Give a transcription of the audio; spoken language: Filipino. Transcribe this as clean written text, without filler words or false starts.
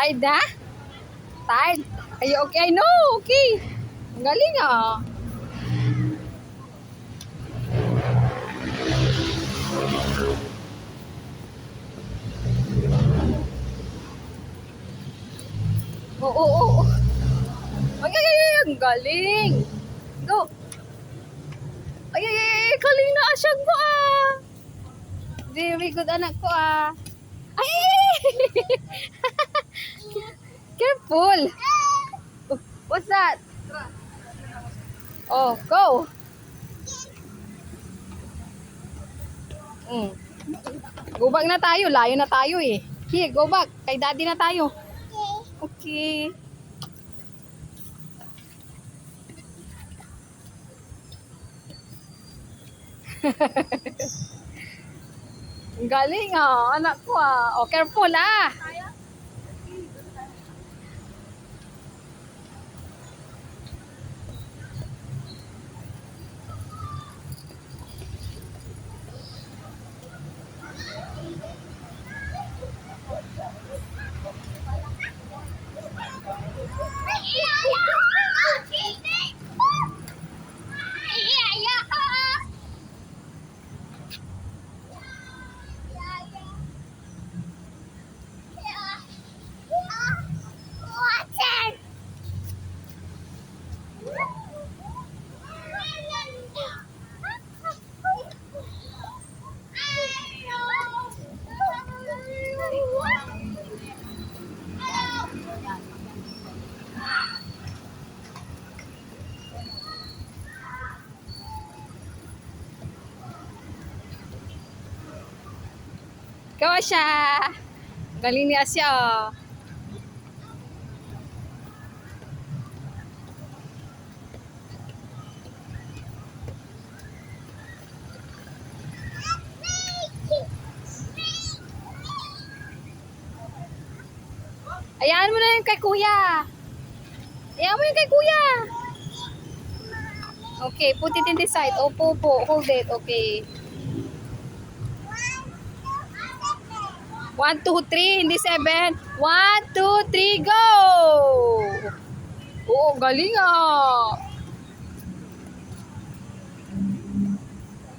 Tired na? Tired? Are you okay? No, okay. Ang galing ah. Oo, oo, oo. Ay, ay, ay, ay, ang galing. Go. Ay, ay, ay, ay, galing na asyag ko ah. Very good anak ko ah. Ay, careful. Oh, what's that? Oh, go. Mm. Go back na tayo. Layo na tayo eh. Here, go back. Kay daddy na tayo. Okay. Ang galing ah, anak ko ah. Oh, careful ah. Go siya. Galing niya siya. Ayaan mo na yung kay kuya. Ayaan mo yung kay kuya. Okay, put it in this side. Opo, opo. Hold it. Okay. 1, 2, 3. Hindi 7. 1, 2, 3, go! Oo, galing ah.